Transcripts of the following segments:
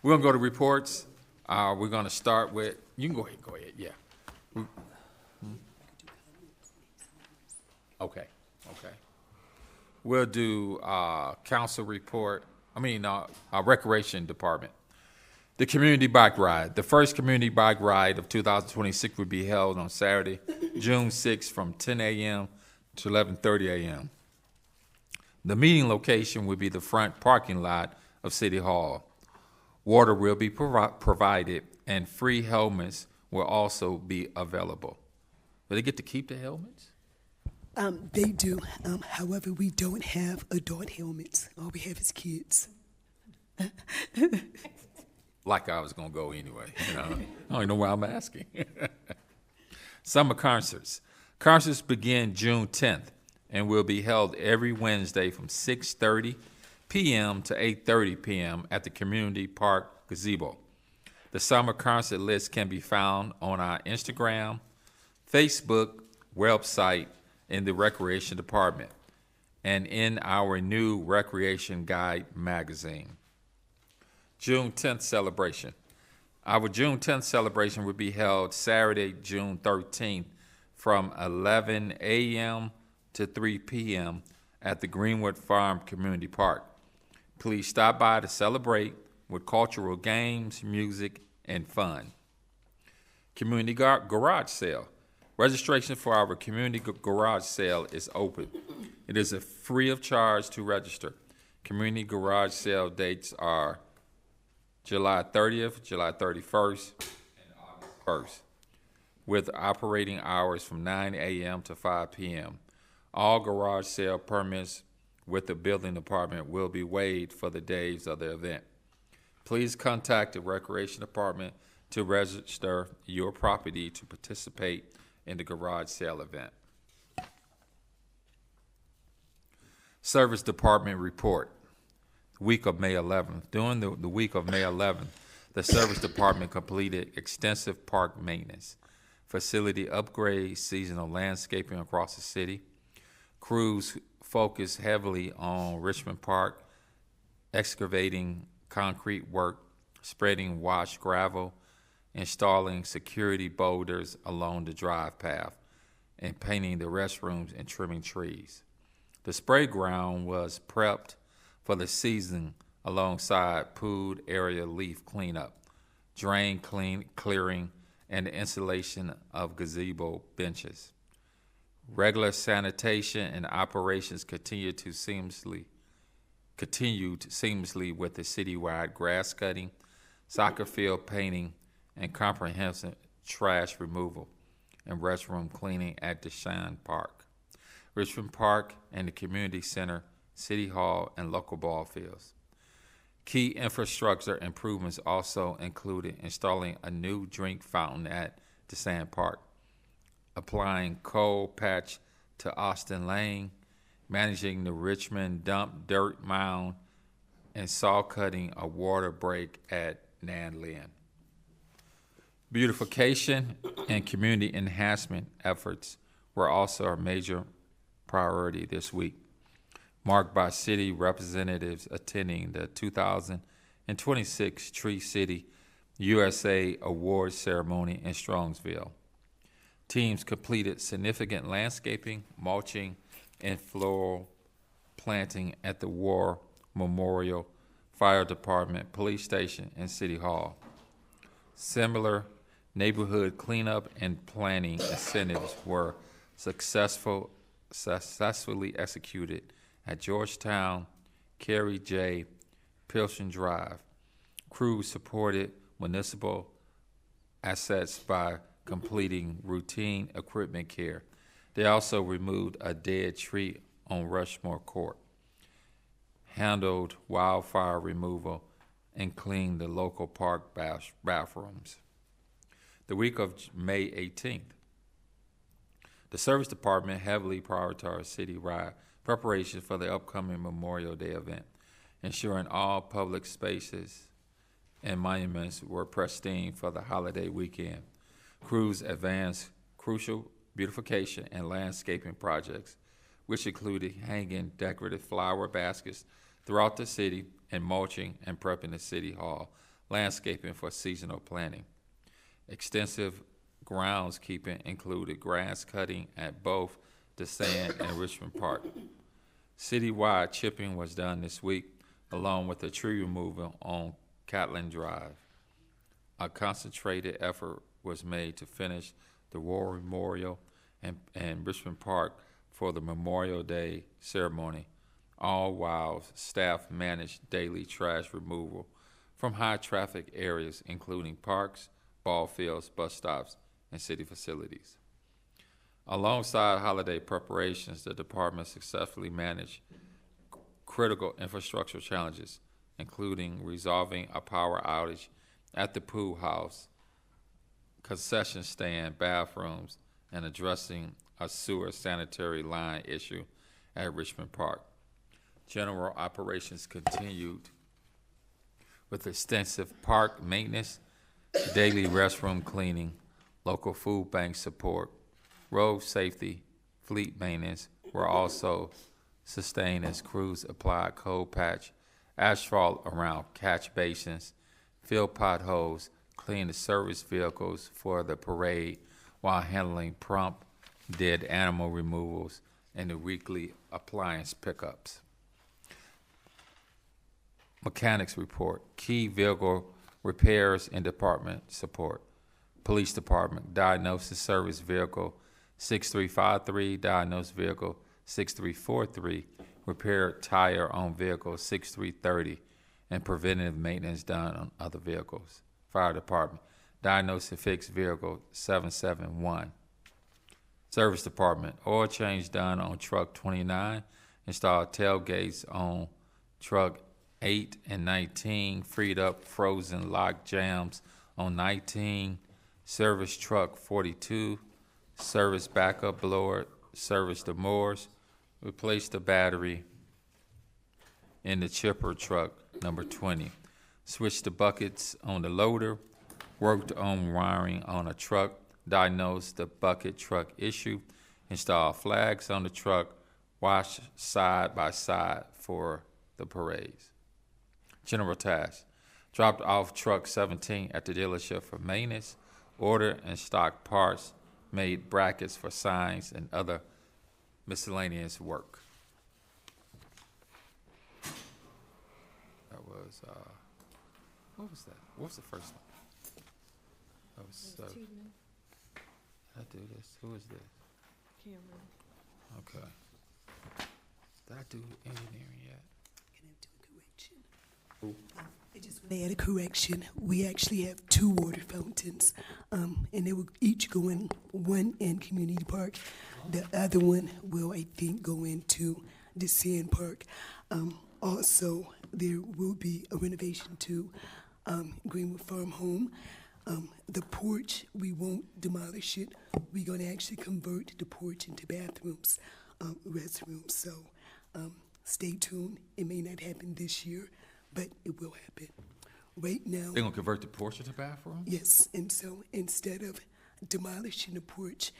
We're gonna go to reports. We're gonna start with, you can go ahead, yeah. Okay. We'll do council report, recreation department. The community bike ride. The first community bike ride of 2026 will be held on Saturday, June 6th from 10 a.m. to 11:30 a.m. The meeting location will be the front parking lot of City Hall. Water will be provided, and free helmets will also be available. Will they get to keep the helmets? They do. However, we don't have adult helmets. All we have is kids. Like I was going to go anyway. I don't even know why I'm asking. Summer concerts. Concerts begin June 10th and will be held every Wednesday from 6:30 p.m. to 8:30 p.m. at the Community Park Gazebo. The summer concert list can be found on our Instagram, Facebook, website, in the Recreation Department, and in our new Recreation Guide magazine. June 10th celebration. Our June 10th celebration will be held Saturday, June 13th from 11 a.m. to 3 p.m. at the Greenwood Farm Community Park. Please stop by to celebrate with cultural games, music, and fun. Community garage sale. Registration for our community garage sale is open. It is free of charge to register. Community garage sale dates are July 30th, July 31st, and August 1st, with operating hours from 9 a.m. to 5 p.m. All garage sale permits with the building department will be waived for the days of the event. Please contact the Recreation Department to register your property to participate in the garage sale event. Service Department report. Week of May 11th. During the week of May 11th, the Service Department completed extensive park maintenance, facility upgrades, seasonal landscaping across the city. Crews focused heavily on Richmond Park, excavating concrete work, spreading washed gravel, installing security boulders along the drive path, and painting the restrooms and trimming trees. The spray ground was prepped for the season alongside pool area leaf cleanup, drain clearing, and the installation of gazebo benches. Regular sanitation and operations continued seamlessly with the citywide grass cutting, soccer field painting, and comprehensive trash removal and restroom cleaning at Deshaun Park, Richmond Park, and the Community Center, City Hall, and local ball fields. Key infrastructure improvements also included installing a new drink fountain at Deshaun Park, applying coal patch to Austin Lane, managing the Richmond dump dirt mound, and saw cutting a water break at Nan Lynn. Beautification and community enhancement efforts were also a major priority this week, marked by city representatives attending the 2026 Tree City USA Awards ceremony in Strongsville. Teams completed significant landscaping, mulching, and floral planting at the War Memorial, Fire Department, Police Station, and City Hall. Similar neighborhood cleanup and planning incentives were successfully executed at Georgetown, Carey J. Pilsen Drive. Crews supported municipal assets by completing routine equipment care. They also removed a dead tree on Rushmore Court, handled wildfire removal, and cleaned the local park bathrooms. The week of May 18th, the Service Department heavily prioritized city-wide preparations for the upcoming Memorial Day event, ensuring all public spaces and monuments were pristine for the holiday weekend. Crews advanced crucial beautification and landscaping projects, which included hanging decorative flower baskets throughout the city and mulching and prepping the City Hall landscaping for seasonal planting. Extensive groundskeeping included grass cutting at both the Sand and Richmond Park. Citywide chipping was done this week, along with the tree removal on Catlin Drive. A concentrated effort was made to finish the War Memorial and Richmond Park for the Memorial Day ceremony, all while staff managed daily trash removal from high-traffic areas, including parks, ball fields, bus stops, and city facilities. Alongside holiday preparations, the department successfully managed critical infrastructure challenges, including resolving a power outage at the pool house, concession stand, bathrooms, and addressing a sewer sanitary line issue at Richmond Park. General operations continued with extensive park maintenance, daily restroom cleaning, local food bank support, road safety, fleet maintenance were also sustained as crews applied cold patch, asphalt around catch basins, filled potholes, cleaned the service vehicles for the parade while handling prompt dead animal removals and the weekly appliance pickups. Mechanics report, key vehicle repairs and department support. Police department, diagnosis service vehicle 6353, diagnosed vehicle 6343, repaired tire on vehicle 6330, and preventative maintenance done on other vehicles. Fire department, diagnosed and fixed vehicle 771. Service department, oil change done on truck 29, installed tailgates on truck 8 and 19, freed up frozen lock jams on 19, service truck 42, service backup blower, service the mowers, replaced the battery in the chipper truck number 20, switched the buckets on the loader, worked on wiring on a truck, diagnosed the bucket truck issue, installed flags on the truck, washed side by side for the parades. General tasks, dropped off truck 17 at the dealership for maintenance, ordered and stocked parts, made brackets for signs and other miscellaneous work. That was, what was that? What was the first one? That was, did I do this? Who is this? Cameron. Okay. Did I do engineering yet? Can I do a correction? Who? I just want to add a correction. We actually have 2 water fountains, and they will each go in, one in Community Park. The other one will, I think, go into the Sand Park. Also, there will be a renovation to Greenwood Farm Home. The porch, we won't demolish it. We're going to actually convert the porch into bathrooms, restrooms. So stay tuned. It may not happen this year, but it will happen. Right now, They're gonna convert the porch into bathroom? yes, and so instead of demolishing the porch,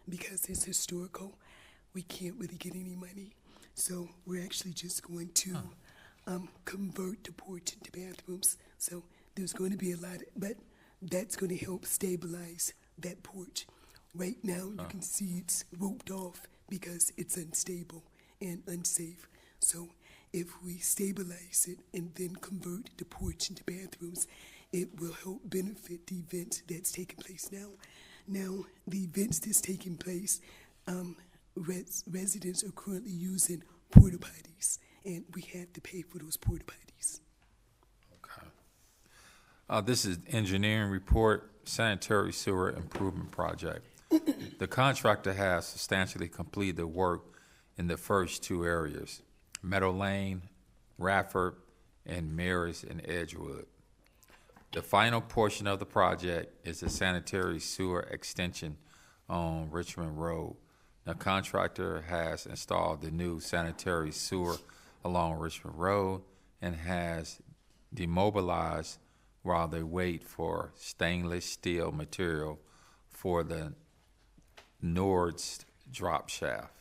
because it's historical, we can't really get any money. So we're actually just going to convert the porch into bathrooms. So there's going to be a lot, but that's going to help stabilize that porch. Right now, you can see it's roped off because it's unstable and unsafe. So if we stabilize it and then convert the porch into bathrooms, it will help benefit the event that's taking place now. Now, the events that's taking place, residents are currently using porta potties, and we have to pay for those porta potties. Okay. This is engineering report, sanitary sewer improvement project. The contractor has substantially completed the work in the first 2 areas, Meadow Lane, Rafford, and Maris and Edgewood. The final portion of the project is the sanitary sewer extension on Richmond Road. The contractor has installed the new sanitary sewer along Richmond Road and has demobilized while they wait for stainless steel material for the Nord's drop shaft.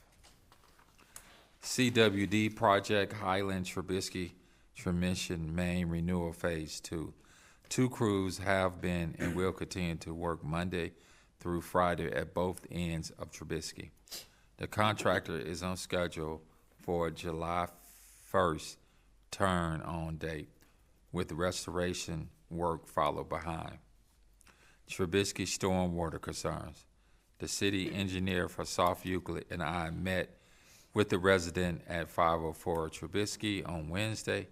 CWD project, Highland Trubisky transmission main renewal phase 2. 2 crews have been and will continue to work Monday through Friday at both ends of Trubisky. The contractor is on schedule for July 1st turn-on date, with restoration work followed behind. Trubisky stormwater concerns. The city engineer for South Euclid and I met with the resident at 504 Trubisky on Wednesday,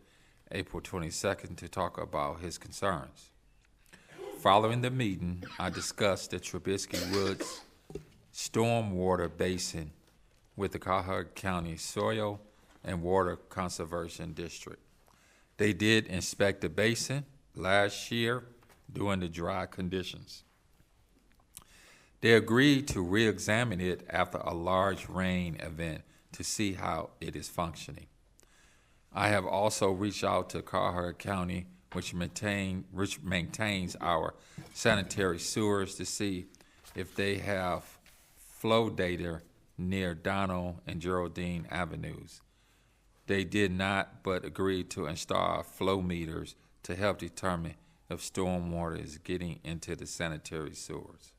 April 22nd, to talk about his concerns. Following the meeting, I discussed the Trubisky Woods stormwater basin with the Cuyahoga County Soil and Water Conservation District. They did inspect the basin last year during the dry conditions. They agreed to re-examine it after a large rain event to see how it is functioning. I have also reached out to Cuyahoga County, which maintains our sanitary sewers, to see if they have flow data near Donald and Geraldine Avenues. They did not, but agreed to install flow meters to help determine if stormwater is getting into the sanitary sewers.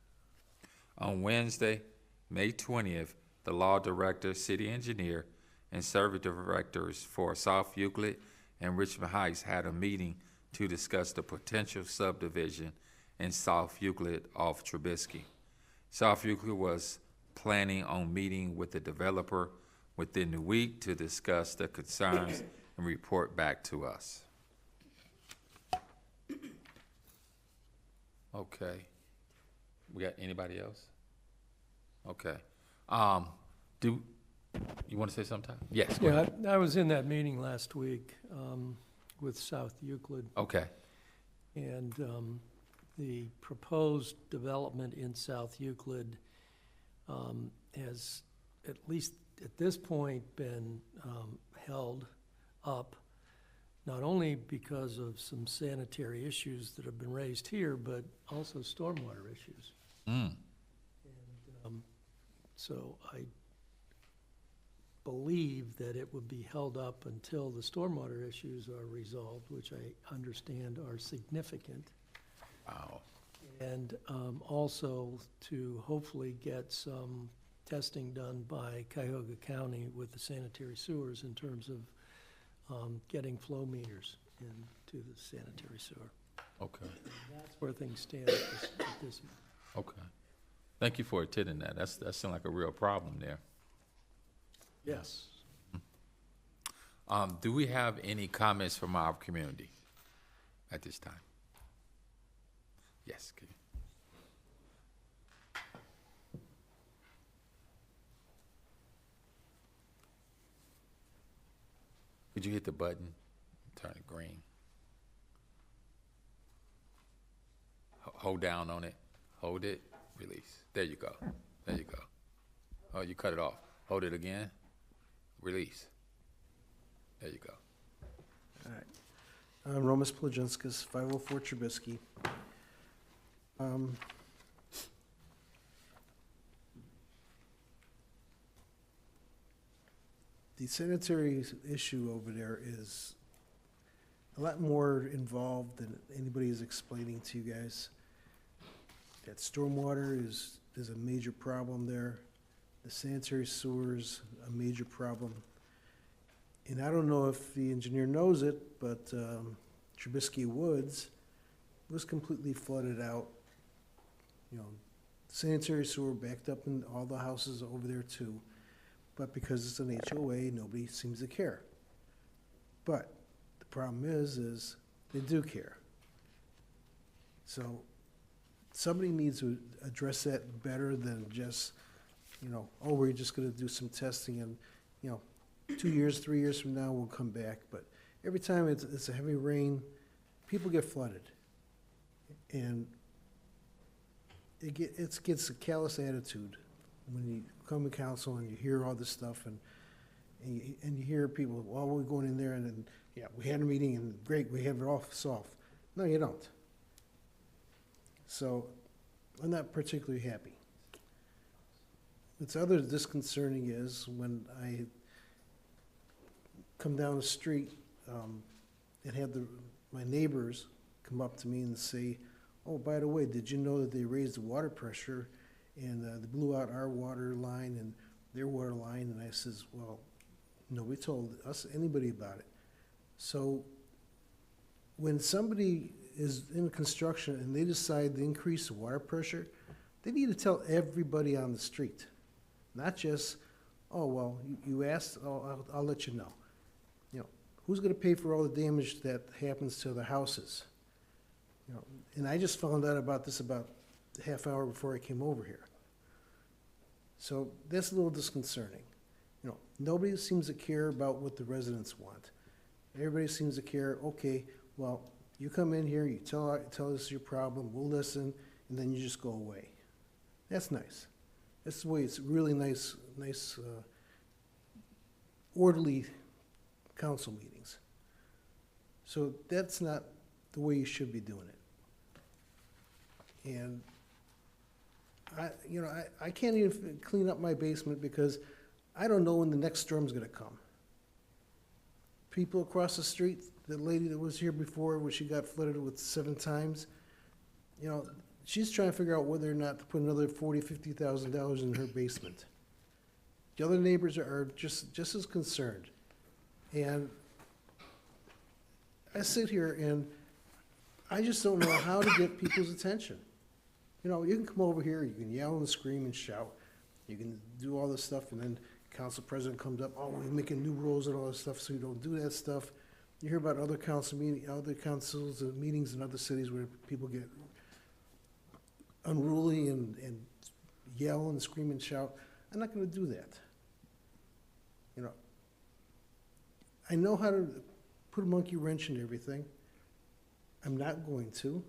On Wednesday, May 20th, the law director, city engineer, and service directors for South Euclid and Richmond Heights had a meeting to discuss the potential subdivision in South Euclid off Trubisky. South Euclid was planning on meeting with the developer within the week to discuss the concerns and report back to us. Okay. We got anybody else? Okay. Do you want to say something? Yes. Go ahead. I was in that meeting last week with South Euclid, Okay. and the proposed development in South Euclid has, at least at this point, been held up, not only because of some sanitary issues that have been raised here, but also stormwater issues. Mm. And so I believe that it would be held up until the stormwater issues are resolved, which I understand are significant. Wow. And also to hopefully get some testing done by Cuyahoga County with the sanitary sewers in terms of getting flow meters into the sanitary sewer. Okay. That's where things stand at this. Okay. Thank you for attending that. That sounds like a real problem there. Yes. Do we have any comments from our community at this time? Yes. Okay. Could you hit the button, turn it green? Hold down on it, hold it, release. There you go, there you go. Oh, you cut it off. Hold it again, release. There you go. All right. I'm Romas Plaginskas, 504 Trubisky. The sanitary issue over there is a lot more involved than anybody is explaining to you guys. That stormwater is a major problem there. The sanitary sewers, a major problem. And I don't know if the engineer knows it, but Trubisky Woods was completely flooded out. You know, sanitary sewer backed up in all the houses over there too. But because it's an HOA, nobody seems to care. But the problem is they do care. So somebody needs to address that better than just, you know, oh, we're just gonna do some testing and, you know, 2 years, 3 years from now, we'll come back. But every time it's a heavy rain, people get flooded. And it gets a callous attitude when you come to council and you hear all this stuff and you hear people, well, we're going in there and then, yeah, we had a meeting and great, we have it all solved. No, you don't. So I'm not particularly happy. What's other disconcerting is when I come down the street and have my neighbors come up to me and say, oh, by the way, did you know that they raised the water pressure and they blew out our water line and their water line? And I says, well, nobody told us, anybody about it. So when somebody is in construction and they decide to increase the water pressure, they need to tell everybody on the street, not just, oh, well, you asked, oh, I'll let you know. You know, who's gonna pay for all the damage that happens to the houses? You know, and I just found out about this about a half hour before I came over here. So that's a little disconcerting. You know, nobody seems to care about what the residents want. Everybody seems to care, okay, well, you come in here, you tell us your problem, we'll listen, and then you just go away. That's nice. That's the way it's really nice, orderly council meetings. So that's not the way you should be doing it. And I can't even clean up my basement because I don't know when the next storm's gonna come. People across the street, the lady that was here before, where she got flooded with 7 times, you know, she's trying to figure out whether or not to put another $40,000, $50,000 in her basement. The other neighbors are just as concerned. And I sit here and I just don't know how to get people's attention. You know, you can come over here, you can yell and scream and shout, you can do all this stuff, and then council president comes up, oh, we're making new rules and all this stuff, so you don't do that stuff. You hear about other councils and meetings in other cities where people get unruly and yell and scream and shout. I'm not gonna do that. You know, I know how to put a monkey wrench in everything. I'm not going to.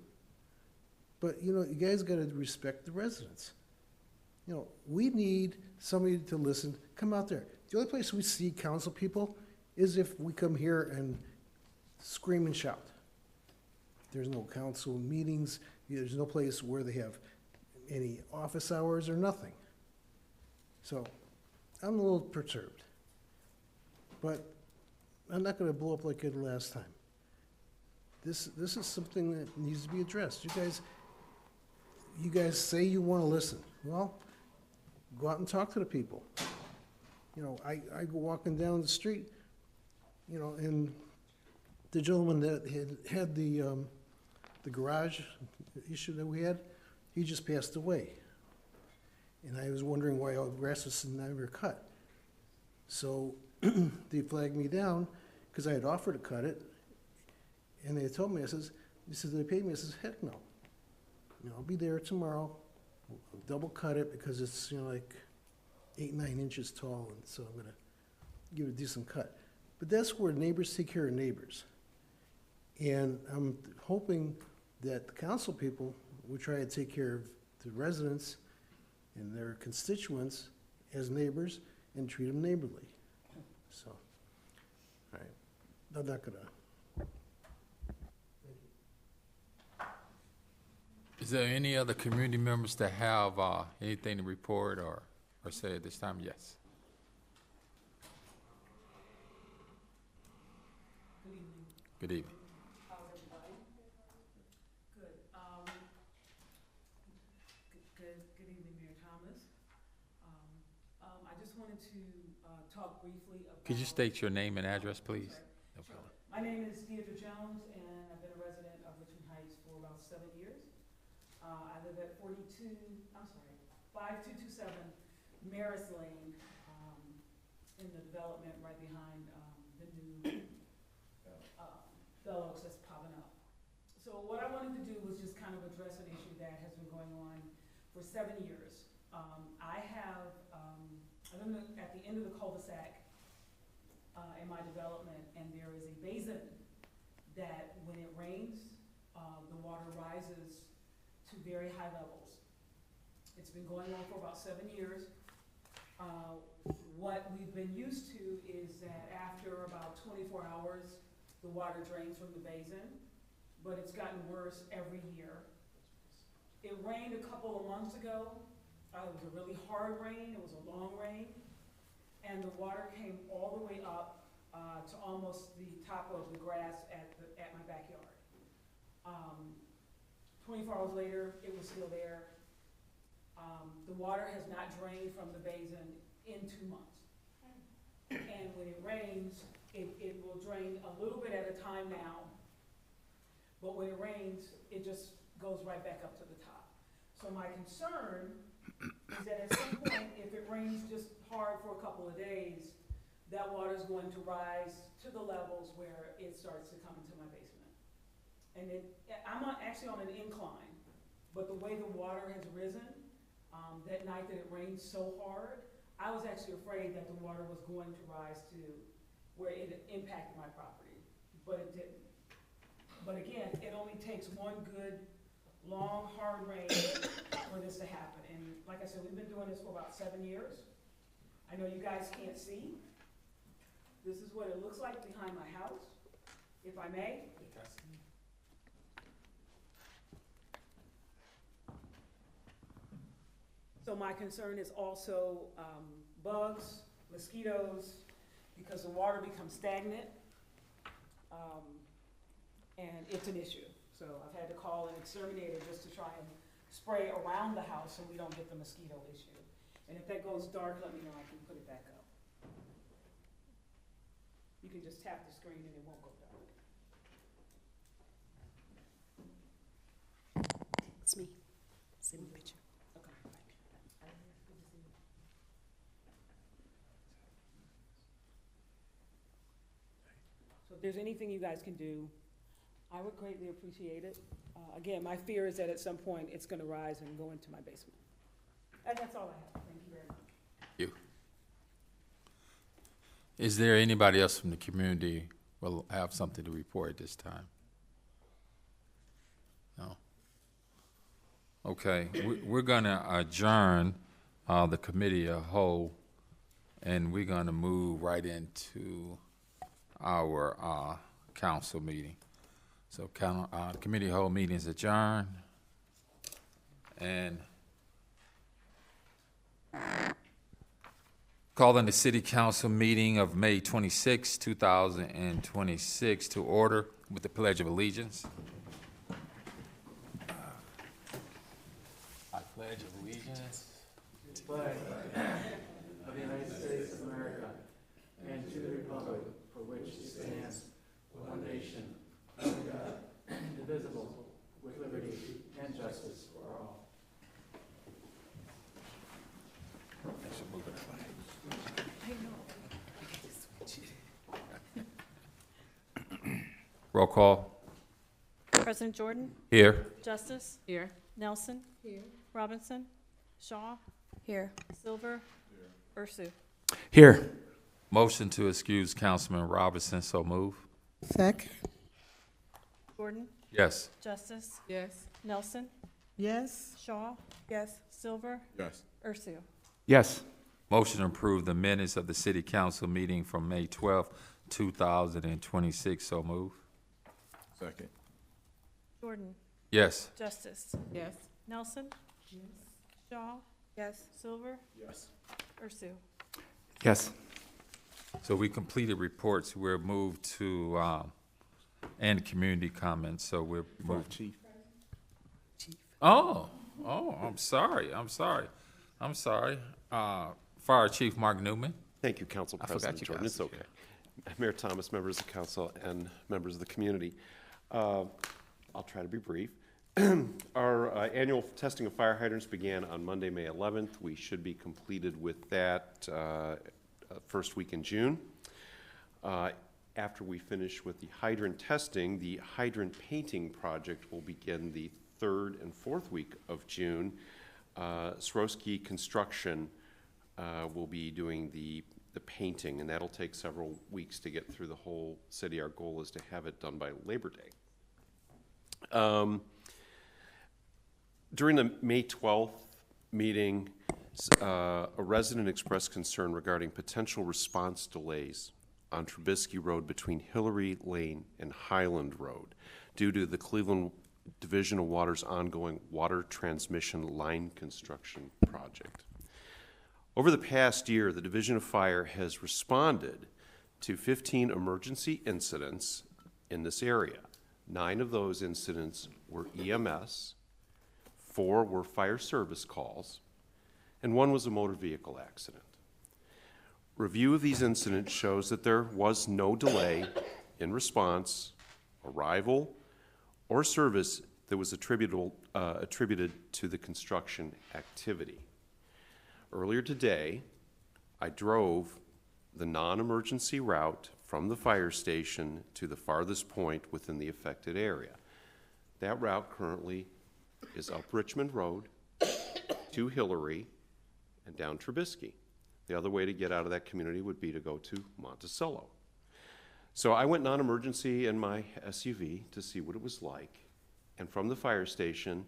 But, you know, you guys gotta respect the residents. You know, we need somebody to listen. Come out there. The only place we see council people is if we come here and scream and shout. There's no council meetings. There's no place where they have any office hours or nothing. So I'm a little perturbed. But I'm not gonna blow up like I did last time. This is something that needs to be addressed. You guys say you wanna listen. Well, go out and talk to the people. You know, I go walking down the street, you know, and the gentleman that had the garage issue that we had, he just passed away. And I was wondering why all the grass was never cut. So they flagged me down because I had offered to cut it. And they told me, they paid me. I says, heck no. You know, I'll be there tomorrow. I'll double cut it because it's, you know, like 8, 9 inches tall, and so I'm gonna give it a decent cut. But that's where neighbors take care of neighbors. And I'm hoping that the council people will try to take care of the residents and their constituents as neighbors and treat them neighborly. So, all right, I'm not gonna. Is there any other community members that have anything to report or say at this time? Yes. Good evening. Good evening. How's everybody? Good. Good evening, Mayor Thomas. I just wanted to talk briefly about. Could you state your name and address, please? No Sure. problem. My name is Deidre Jones, and I've been a resident of Richmond Heights for about 7 years. I live at 5227 Maris Lane, in the development right behind the new Bell Oaks that's popping up. So what I wanted to do was just kind of address an issue that has been going on for 7 years. I live at the end of the cul-de-sac in my development, and there is a basin that when it rains, the water rises to very high levels. It's been going on for about 7 years. What we've been used to is that after about 24 hours, the water drains from the basin, but it's gotten worse every year. It rained a couple of months ago. It was a really hard rain, it was a long rain, and the water came all the way up to almost the top of the grass at my backyard. 24 hours later, it was still there. The water has not drained from the basin in 2 months. And when it rains, it will drain a little bit at a time now, but when it rains, it just goes right back up to the top. So my concern is that at some point, if it rains just hard for a couple of days, that water is going to rise to the levels where it starts to come into my basement. And I'm actually on an incline, but the way the water has risen, that night that it rained so hard, I was actually afraid that the water was going to rise to where it impacted my property, but it didn't. But again, it only takes one good, long, hard rain for this to happen. And like I said, we've been doing this for about 7 years. I know you guys can't see. This is what it looks like behind my house, if I may. So my concern is also bugs, mosquitoes, because the water becomes stagnant, and it's an issue. So I've had to call an exterminator just to try and spray around the house so we don't get the mosquito issue. And if that goes dark, let me know, I can put it back up. You can just tap the screen and it won't go dark. It's me. Send me a picture. Okay. So if there's anything you guys can do, I would greatly appreciate it. Again, my fear is that at some point it's going to rise and go into my basement. And that's all I have. Thank you very much. You. Is there anybody else from the community will have something to report at this time? No. Okay, we're going to adjourn the committee of whole, and we're going to move right into our council meeting. So committee of whole meeting is adjourned, and calling the city council meeting of May 26, 2026 to order with the Pledge of Allegiance. I pledge allegiance to the flag of the United States of America and to the republic for which it stands, one nation, under God, indivisible, with liberty and justice for all. Roll call. President Jordan? Here. Justice? Here. Nelson? Here. Robinson? Shaw? Here. Silver? Here. Ursu? Here. Motion to excuse Councilman Robinson, so move. Second. Gordon? Yes. Justice? Yes. Nelson? Yes. Shaw? Yes. Silver? Yes. Ursu? Yes. Motion to approve the minutes of the city council meeting from May 12, 2026, so move. Second. Jordan? Yes. Justice? Yes. Nelson? Yes. Shaw? Yes. Silver? Yes. Ursu? Yes. So we completed reports. We're moved to end community comments. So we're moved. Chief. Oh, I'm sorry. Fire Chief Mark Newman. Thank you, Council I forgot President you Jordan. guys It's are okay. Mayor Thomas, members of the council, and members of the community. I'll try to be brief. Our annual testing of fire hydrants began on Monday, May 11th. We should be completed with that first week in June. After we finish with the hydrant testing, the hydrant painting project will begin the 3rd and 4th week of June. Swarovski Construction will be doing the painting, and that'll take several weeks to get through the whole city. Our goal is to have it done by Labor Day. During the May 12th meeting, a resident expressed concern regarding potential response delays on Trubisky Road between Hillary Lane and Highland Road due to the Cleveland Division of Water's ongoing water transmission line construction project. Over the past year, the Division of Fire has responded to 15 emergency incidents in this area. 9 of those incidents were EMS, 4 were fire service calls, and 1 was a motor vehicle accident. Review of these incidents shows that there was no delay in response, arrival, or service that was attributed to the construction activity. Earlier today, I drove the non-emergency route from the fire station to the farthest point within the affected area. That route currently is up Richmond Road to Hillary and down Trubisky. The other way to get out of that community would be to go to Monticello. So I went non-emergency in my SUV to see what it was like. And from the fire station,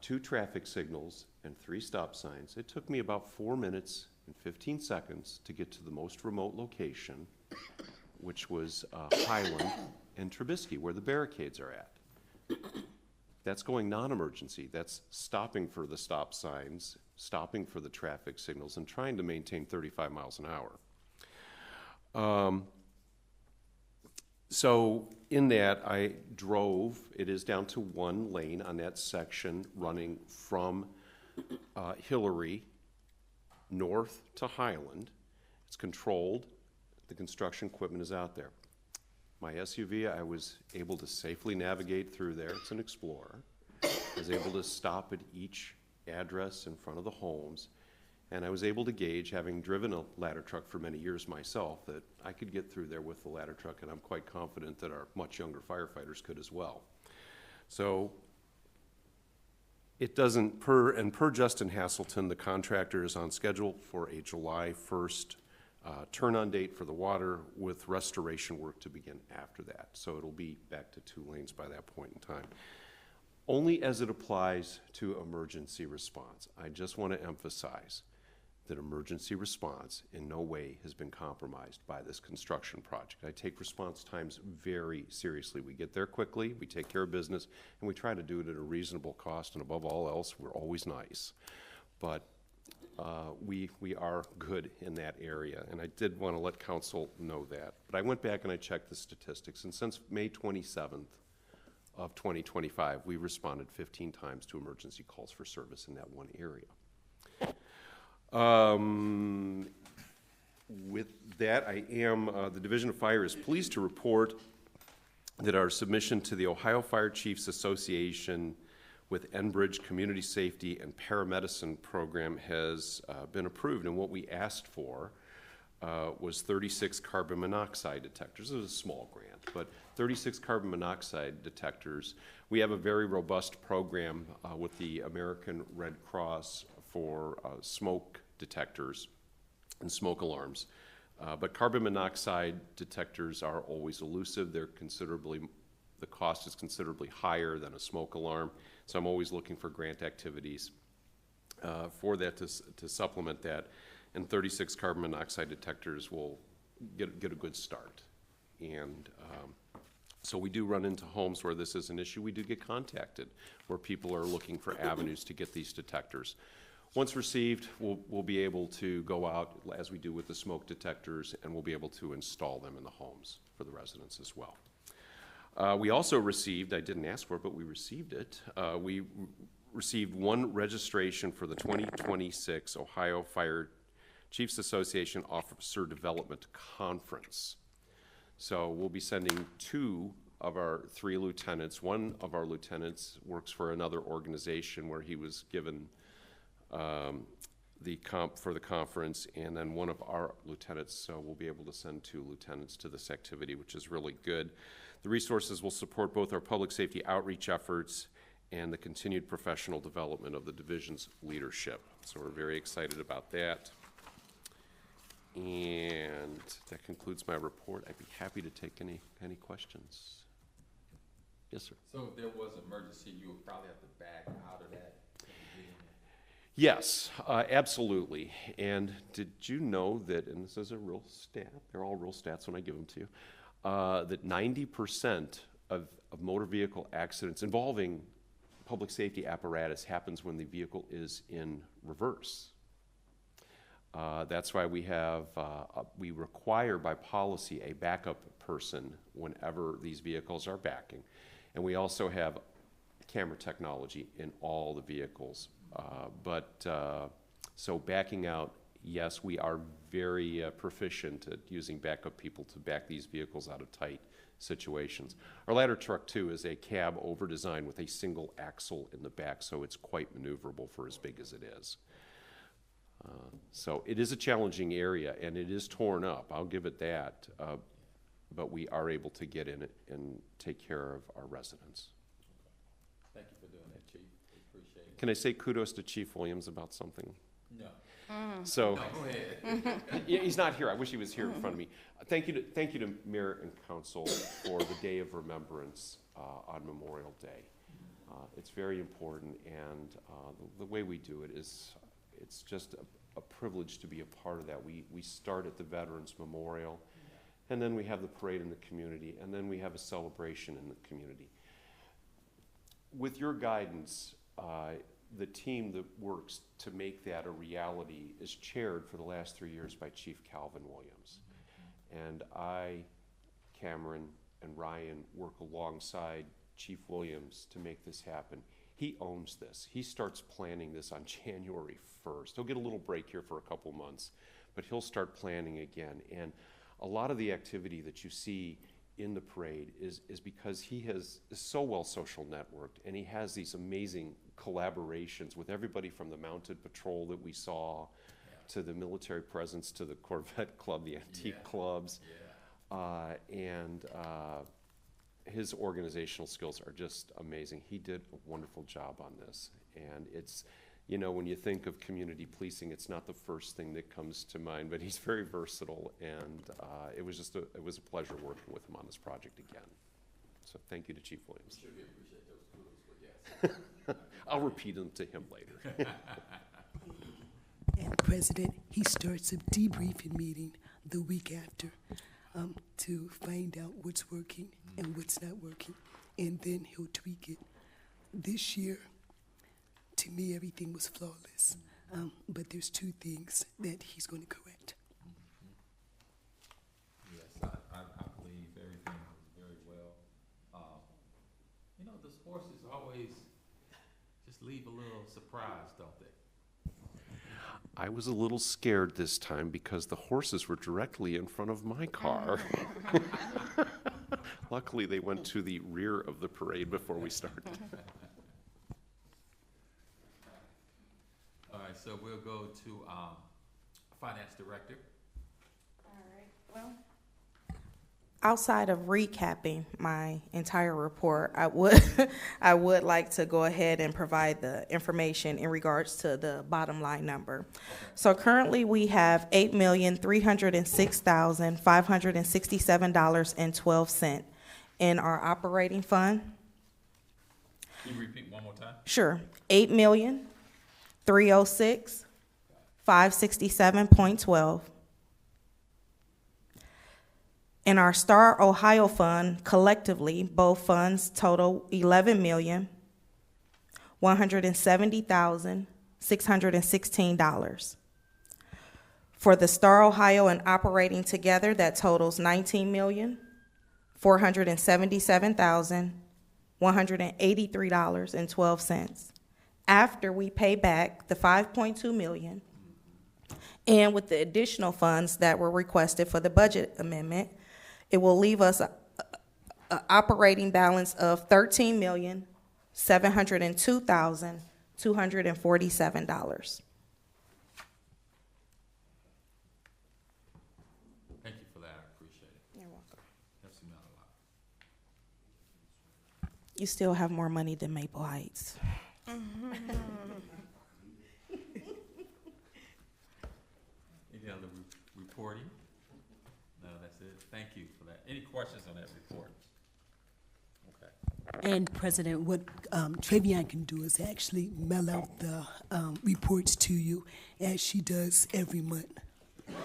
2 traffic signals and 3 stop signs, it took me about 4 minutes and 15 seconds to get to the most remote location, which was Highland and Trubisky, where the barricades are at. That's going non-emergency. That's stopping for the stop signs, stopping for the traffic signals, and trying to maintain 35 miles an hour. So in that, I drove, it is down to 1 lane on that section running from Hillary north to Highland. It's controlled. The construction equipment is out there. My SUV, I was able to safely navigate through there. It's an Explorer. I was able to stop at each address in front of the homes, and I was able to gauge, having driven a ladder truck for many years myself, that I could get through there with the ladder truck, and I'm quite confident that our much younger firefighters could as well. So it doesn't, per Justin Hasselton, the contractor is on schedule for a July 1st turn-on date for the water, with restoration work to begin after that. So it'll be back to 2 lanes by that point in time. Only as it applies to emergency response. I just want to emphasize that emergency response in no way has been compromised by this construction project. I take response times very seriously. We get there quickly, we take care of business, and we try to do it at a reasonable cost, and above all else, we're always nice. But we are good in that area, and I did want to let council know that. But I went back and I checked the statistics, and since May 27th of 2025, we responded 15 times to emergency calls for service in that one area. With that, the Division of Fire is pleased to report that our submission to the Ohio Fire Chiefs Association with Enbridge Community Safety and Paramedicine Program has been approved. And what we asked for was 36 carbon monoxide detectors. It was a small grant, but 36 carbon monoxide detectors. We have a very robust program with the American Red Cross for smoke detectors and smoke alarms. But carbon monoxide detectors are always elusive. The cost is considerably higher than a smoke alarm. So I'm always looking for grant activities for that to supplement that. And 36 carbon monoxide detectors will get a good start. And so we do run into homes where this is an issue. We do get contacted where people are looking for avenues to get these detectors. Once received, we'll be able to go out, as we do with the smoke detectors, and we'll be able to install them in the homes for the residents as well. We also received, I didn't ask for it, but we received it. We received 1 registration for the 2026 Ohio Fire Chiefs Association Officer Development Conference. So we'll be sending 2 of our 3 lieutenants. One of our lieutenants works for another organization where he was given the comp for the conference, and then one of our lieutenants, so we'll be able to send 2 lieutenants to this activity, which is really good. The resources will support both our public safety outreach efforts and the continued professional development of the division's leadership. So we're very excited about that. And that concludes my report. I'd be happy to take any questions. Yes, sir. So if there was an emergency, you would probably have to back out of that? Yes, absolutely. And did you know that, and this is a real stat, they're all real stats when I give them to you, that 90% of motor vehicle accidents involving public safety apparatus happens when the vehicle is in reverse. That's why we have, we require by policy a backup person whenever these vehicles are backing. And we also have camera technology in all the vehicles. So backing out, yes, we are very proficient at using backup people to back these vehicles out of tight situations. Our ladder truck, too, is a cab over design with a single axle in the back, so it's quite maneuverable for as big as it is. So it is a challenging area, and it is torn up, I'll give it that, but we are able to get in it and take care of our residents. Thank you for doing that, Chief. We appreciate it. Can I say kudos to Chief Williams about something? No. So, No, go ahead. he's not here, I wish he was here in front of me. Thank you to Mayor and Council for the Day of Remembrance on Memorial Day. It's very important, and the way we do it is, it's just a privilege to be a part of that. We start at the Veterans Memorial, and then we have the parade in the community, and then we have a celebration in the community. With your guidance, the team that works to make that a reality is chaired for the last 3 years by Chief Calvin Williams. And I, Cameron, and Ryan work alongside Chief Williams to make this happen. He owns this. He starts planning this on January 1st. He'll get a little break here for a couple months, but he'll start planning again. And a lot of the activity that you see in the parade is because he is so well social networked, and he has these amazing collaborations with everybody from the mounted patrol that we saw to the military presence, to the Corvette Club, the antique clubs. His organizational skills are just amazing. He did a wonderful job on this. And it's, you know, when you think of community policing, it's not the first thing that comes to mind, but he's very versatile, and it was a pleasure working with him on this project again. So thank you to Chief Williams. Sure, we appreciate those kudos, but yes. I'll repeat them to him later. And President, he starts a debriefing meeting the week after to find out what's working and what's not working, and then he'll tweak it. This year, to me, everything was flawless, but there's 2 things that he's going to correct. Yes, I believe everything was very well. You know, the horses always just leave a little surprise, don't they? I was a little scared this time because the horses were directly in front of my car. Luckily, they went to the rear of the parade before we started. All right, so we'll go to Finance Director. All right, well, outside of recapping my entire report, I would like to go ahead and provide the information in regards to the bottom line number. So currently we have $8,306,567.12 in our operating fund. Can you repeat one more time? Sure, $8,306,567.12. In our Ohio fund, collectively, both funds total $11,170,616. For the Ohio and operating together, that totals $19,477,183.12. After we pay back the $5.2 million, and with the additional funds that were requested for the budget amendment, it will leave us an operating balance of $13,702,247. Thank you for that, I appreciate it. You're welcome. That's not a lot. You still have more money than Maple Heights. Any other reporting? No, that's it. Thank you for that. Any questions on that report? Okay. And President, what Travion can do is actually mail out the reports to you as she does every month. Thank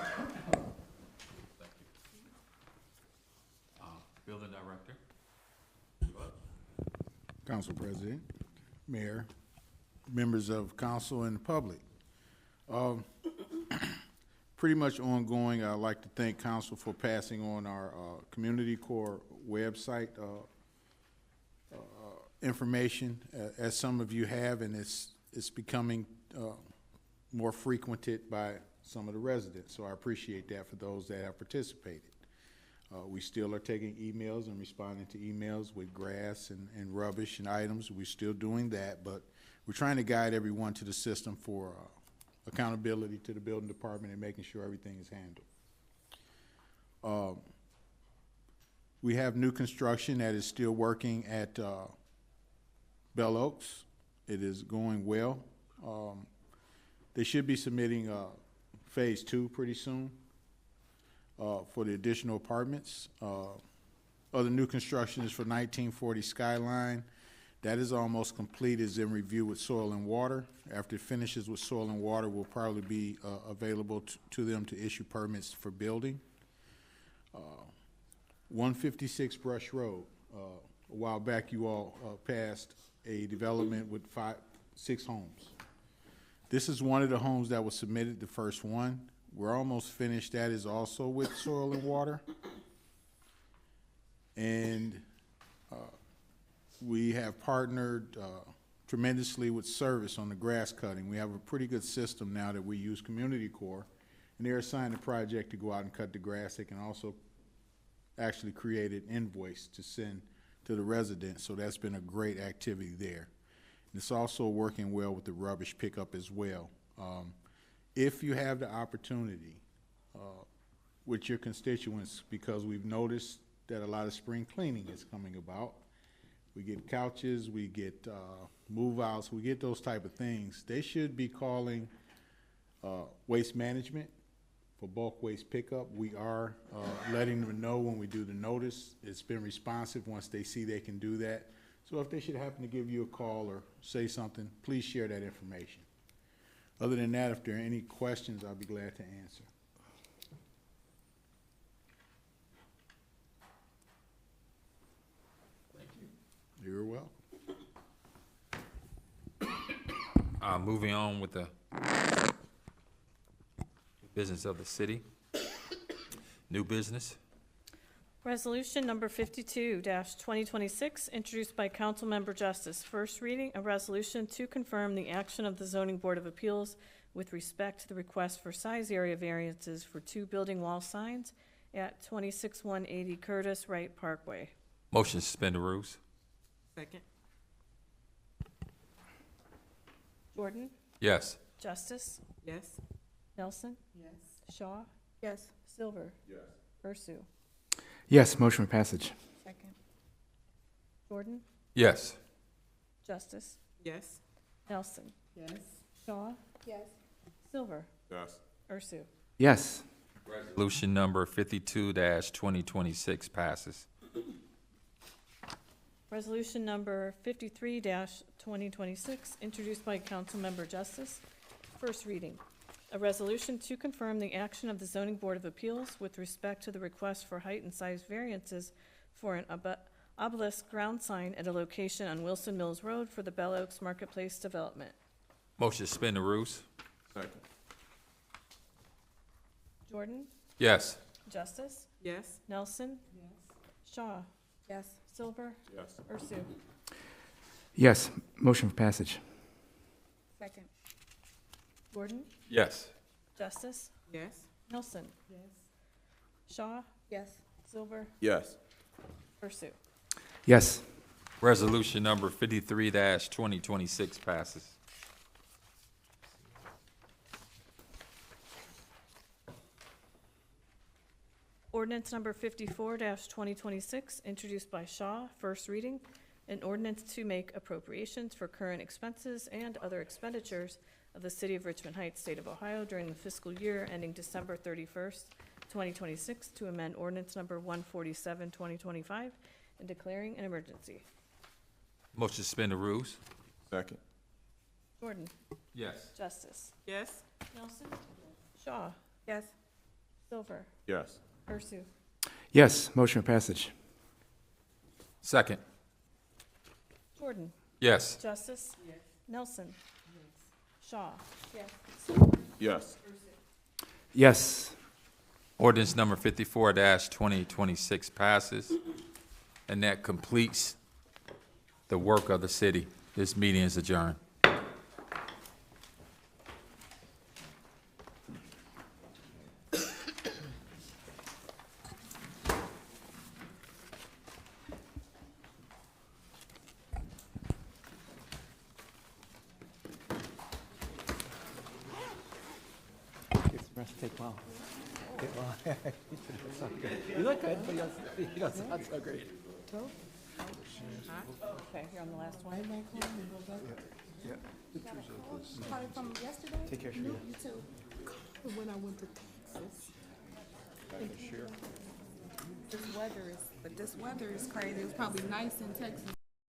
you. Building Director? Council President, Mayor, members of council and the public. pretty much ongoing. I'd like to thank council for passing on our Community Core website information, as some of you have, and it's becoming more frequented by some of the residents. So I appreciate that for those that have participated. We still are taking emails and responding to emails with grass and rubbish and items. We're still doing that, but we're trying to guide everyone to the system for accountability to the building department and making sure everything is handled. We have new construction that is still working at Bell Oaks. It is going well. They should be submitting phase 2 pretty soon for the additional apartments. Other new construction is for 1940 Skyline. That is almost complete, is in review with Soil and Water. After it finishes with Soil and Water, will probably be available to them to issue permits for building. 156 Brush Road. A while back, you all passed a development with 6 homes. This is one of the homes that was submitted, the first one. We're almost finished. That is also with Soil and Water. And we have partnered tremendously with Service on the grass cutting. We have a pretty good system now that we use Community Core, and they're assigned a project to go out and cut the grass. They can also actually create an invoice to send to the residents, so that's been a great activity there. And it's also working well with the rubbish pickup as well. If you have the opportunity with your constituents, because we've noticed that a lot of spring cleaning is coming about, we get couches, we get move-outs, we get those type of things. They should be calling Waste Management for bulk waste pickup. We are letting them know when we do the notice. It's been responsive once they see they can do that. So if they should happen to give you a call or say something, please share that information. Other than that, if there are any questions, I'll be glad to answer. Thank you. You're welcome. Moving on with the business of the city. New business. Resolution number 52-2026, introduced by Councilmember Justice. First reading, a resolution to confirm the action of the Zoning Board of Appeals with respect to the request for size area variances for 2 building wall signs at 26180 Curtis Wright Parkway. Motion to suspend the rules. Second. Jordan? Yes. Justice? Yes. Nelson? Yes. Shaw? Yes. Silver? Yes. Ursu? Yes, motion for passage. Second. Jordan? Yes. Justice? Yes. Nelson? Yes. Shaw? Yes. Silver? Yes. Ursu? Yes. Resolution number 52-2026 passes. Resolution number 53-2026, introduced by Councilmember Justice. First reading. A resolution to confirm the action of the Zoning Board of Appeals with respect to the request for height and size variances for an obelisk ground sign at a location on Wilson Mills Road for the Bell Oaks Marketplace development. Motion to suspend the rules. Second. Jordan? Yes. Justice? Yes. Nelson? Yes. Shaw? Yes. Silver? Yes. Ursu? Yes, motion for passage. Second. Jordan? Yes. Justice? Yes. Nelson? Yes. Shaw? Yes. Silver? Yes. Ursu? Yes. Resolution number 53-2026 passes. Ordinance number 54-2026, introduced by Shaw, first reading. An ordinance to make appropriations for current expenses and other expenditures of the City of Richmond Heights, State of Ohio during the fiscal year ending December 31st, 2026, to amend ordinance number 147, 2025, and declaring an emergency. Motion to suspend the rules. Second. Jordan? Yes. Justice? Yes. Nelson? Shaw? Yes. Silver? Yes. Ursu? Yes, motion for passage. Second. Jordan? Yes. Justice? Nelson? Shaw? Yes. Yes. Yes. Ordinance number 54-2026 passes, and that completes the work of the city. This meeting is adjourned. Take a while. You look good, but you don't sound so great. Okay, you're on the last one. From yesterday? Take care, Sharita. You too. When I went to Texas. This weather is crazy. It was probably nice in Texas